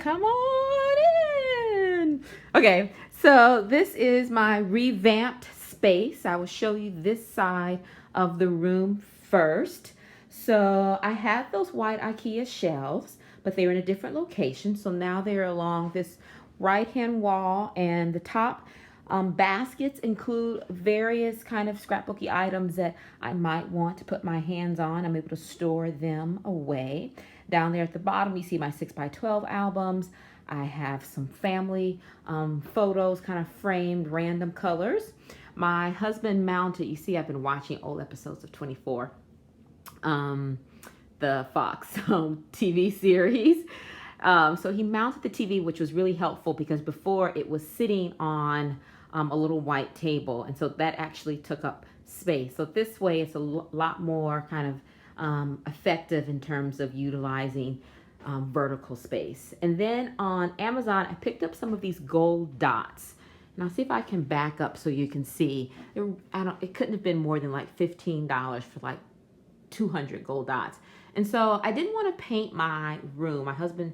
Come on in. Okay, so this is my revamped space. I will show you this side of the room first. So I had those white IKEA shelves, but they were in a different location. So now they're along this right-hand wall, and the top baskets include various kind of scrapbooky items that I might want to put my hands on. I'm able to store them away. Down there at the bottom, you see my 6x12 albums. I have some family photos kind of framed, random colors. My husband mounted, you see I've been watching old episodes of 24, the Fox TV series. So he mounted the TV, which was really helpful because before it was sitting on a little white table. And so that actually took up space. So this way it's a lot more kind of effective in terms of utilizing vertical space. And then on Amazon, I picked up some of these gold dots. And I'll see if I can back up so you can see. It couldn't have been more than like $15 for like 200 gold dots. And so I didn't want to paint my room. My husband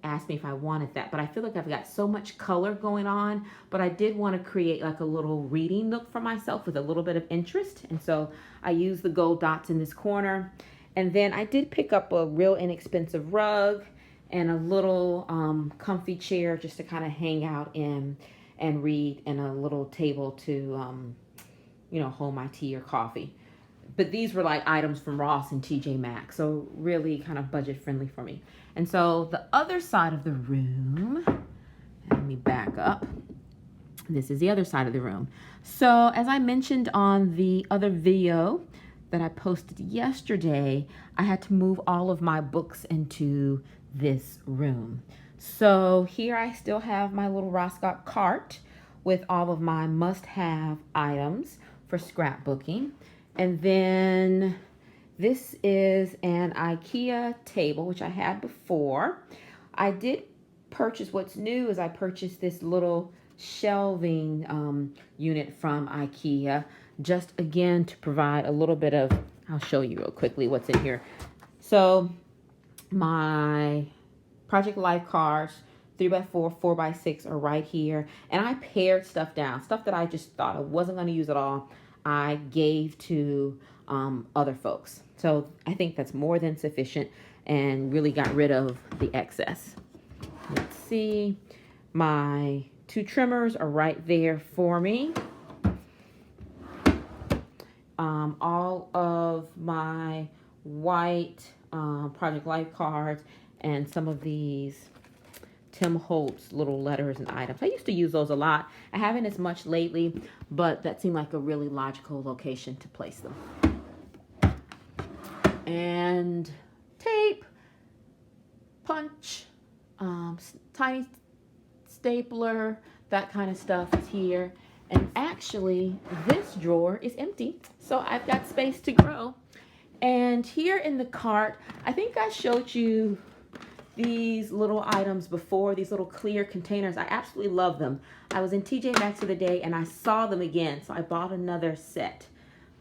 asked me if I wanted that, but I feel like I've got so much color going on, but I did want to create like a little reading nook for myself with a little bit of interest. And so I used the gold dots in this corner. And then I did pick up a real inexpensive rug and a little comfy chair just to kind of hang out in and read, and a little table to, hold my tea or coffee. But these were like items from Ross and TJ Maxx, so really kind of budget friendly for me. And so the other side of the room, let me back up. This is the other side of the room. So as I mentioned on the other video that I posted yesterday, I had to move all of my books into this room. So here I still have my little Roscoe cart with all of my must-have items for scrapbooking. And then this is an IKEA table, which I had before. I did purchase, what's new is I purchased this little shelving unit from IKEA, just again to provide a little bit of, I'll show you real quickly what's in here. So my Project Life cards, 3x4, 4x6 are right here. And I pared stuff down, stuff that I just thought I wasn't going to use at all. I gave to other folks. So I think that's more than sufficient and really got rid of the excess. Let's see. My 2 trimmers are right there for me. All of my white Project Life cards and some of these Tim Holtz little letters and items. I used to use those a lot. I haven't as much lately, but that seemed like a really logical location to place them. And tape, punch, tiny stapler, that kind of stuff is here. And actually, this drawer is empty, so I've got space to grow. And here in the cart, I think I showed you these little items before, these little clear containers. I absolutely love them. I was in TJ Maxx the other day and I saw them again, so I bought another set.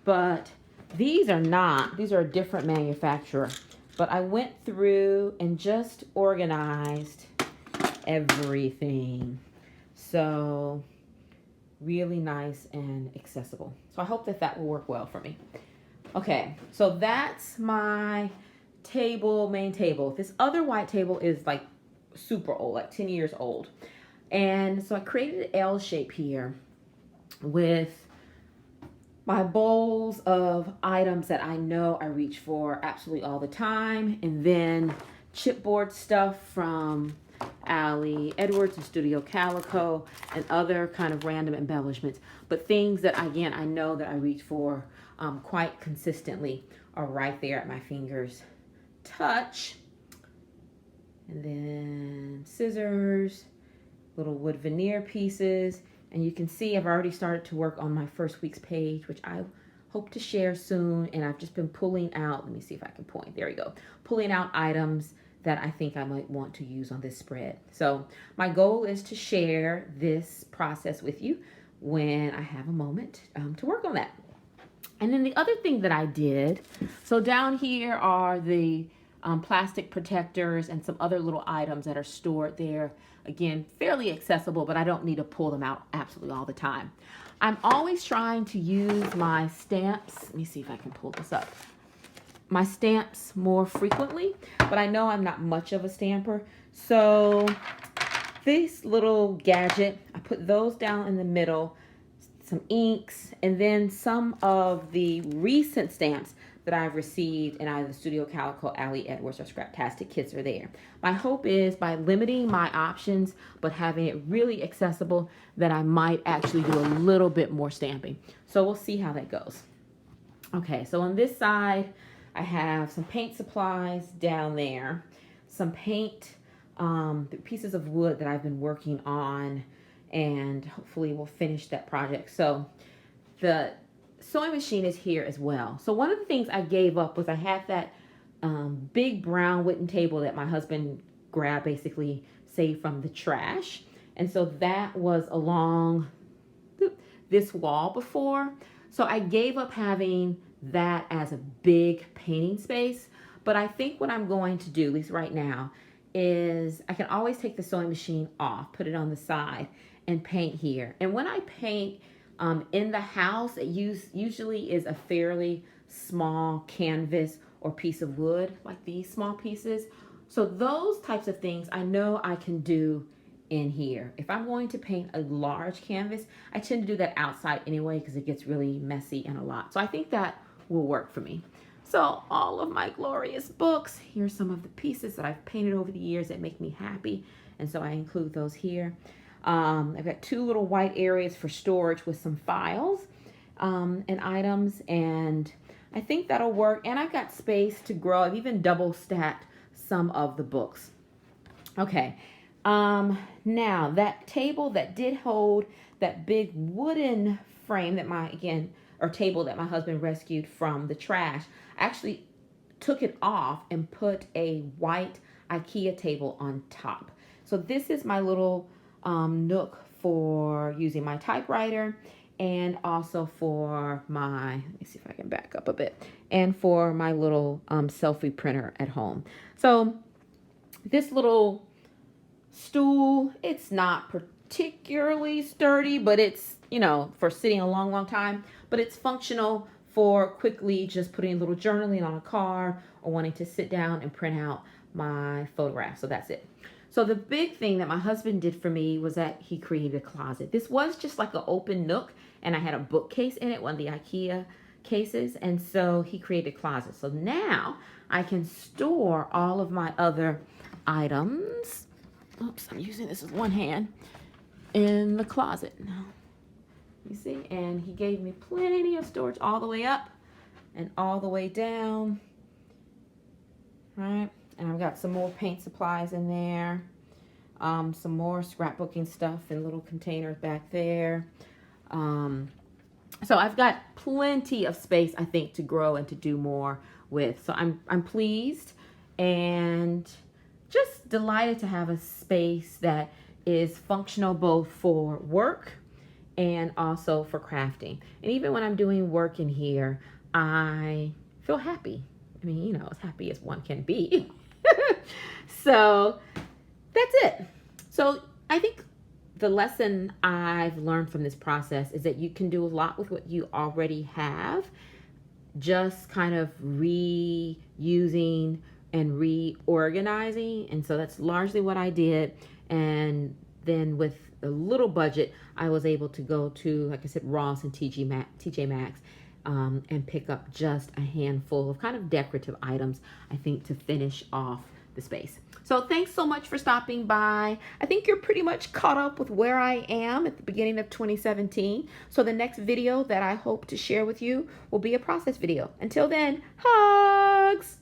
But these are a different manufacturer. But I went through and just organized everything. So really nice and accessible. So I hope that will work well for me. Okay, so that's my main table. This other white table is like super old, like 10 years old. And so I created an L shape here with my bowls of items that I know I reach for absolutely all the time. And then chipboard stuff from Ali Edwards and Studio Calico and other kind of random embellishments. But things that, again, I know that I reach for quite consistently are right there at my fingers' touch. And then scissors, little wood veneer pieces. And you can see I've already started to work on my first week's page, which I hope to share soon. And I've just been pulling out, let me see if I can point, there we go, pulling out items that I think I might want to use on this spread. So my goal is to share this process with you when I have a moment to work on that. And then the other thing that I did, so down here are the plastic protectors and some other little items that are stored there. Again, fairly accessible, but I don't need to pull them out absolutely all the time. I'm always trying to use my stamps. Let me see if I can pull this up. My stamps more frequently, but I know I'm not much of a stamper. So this little gadget, I put those down in the middle, some inks, and then some of the recent stamps that I've received in either Studio Calico, Ali Edwards, or Scraptastic kits are there. My hope is by limiting my options, but having it really accessible, that I might actually do a little bit more stamping. So we'll see how that goes. Okay, so on this side, I have some paint supplies down there, some paint, pieces of wood that I've been working on, and hopefully we'll finish that project. So the sewing machine is here as well. So one of the things I gave up was I had that big brown wooden table that my husband grabbed, basically saved from the trash. And so that was along this wall before. So I gave up having that as a big painting space. But I think what I'm going to do, at least right now, is I can always take the sewing machine off, put it on the side, and paint here. And when I paint in the house, it usually is a fairly small canvas or piece of wood, like these small pieces. So those types of things I know I can do in here. If I'm going to paint a large canvas, I tend to do that outside anyway because it gets really messy and a lot. So I think that will work for me. So all of my glorious books, here's some of the pieces that I've painted over the years that make me happy. And so I include those here. I've got two little white areas for storage with some files and items, and I think that'll work. And I've got space to grow. I've even double stacked some of the books. Okay, now that table that did hold that big wooden frame that table that my husband rescued from the trash, I actually took it off and put a white IKEA table on top. So this is my little nook for using my typewriter, and also for my, let me see if I can back up a bit, and for my little selfie printer at home. So this little stool, it's not particularly sturdy, but it's, for sitting a long time, but it's functional for quickly just putting a little journaling on a card or wanting to sit down and print out my photographs. So that's it. So the big thing that my husband did for me was that he created a closet. This was just like an open nook, and I had a bookcase in it, one of the IKEA cases, and so he created a closet. So now I can store all of my other items. Oops, I'm using this with one hand, in the closet. You see, and he gave me plenty of storage all the way up and all the way down. Right. And I've got some more paint supplies in there. Some more scrapbooking stuff in little containers back there. So I've got plenty of space, I think, to grow and to do more with. So I'm pleased and just delighted to have a space that is functional both for work and also for crafting. And even when I'm doing work in here, I feel happy. I mean, as happy as one can be. So that's it. So I think the lesson I've learned from this process is that you can do a lot with what you already have, just kind of reusing and reorganizing. And so that's largely what I did. And then with a little budget, I was able to go to, like I said, Ross and TJ Maxx, and pick up just a handful of kind of decorative items, I think, to finish off the space. So thanks so much for stopping by. I think you're pretty much caught up with where I am at the beginning of 2017. So the next video that I hope to share with you will be a process video. Until then, hugs!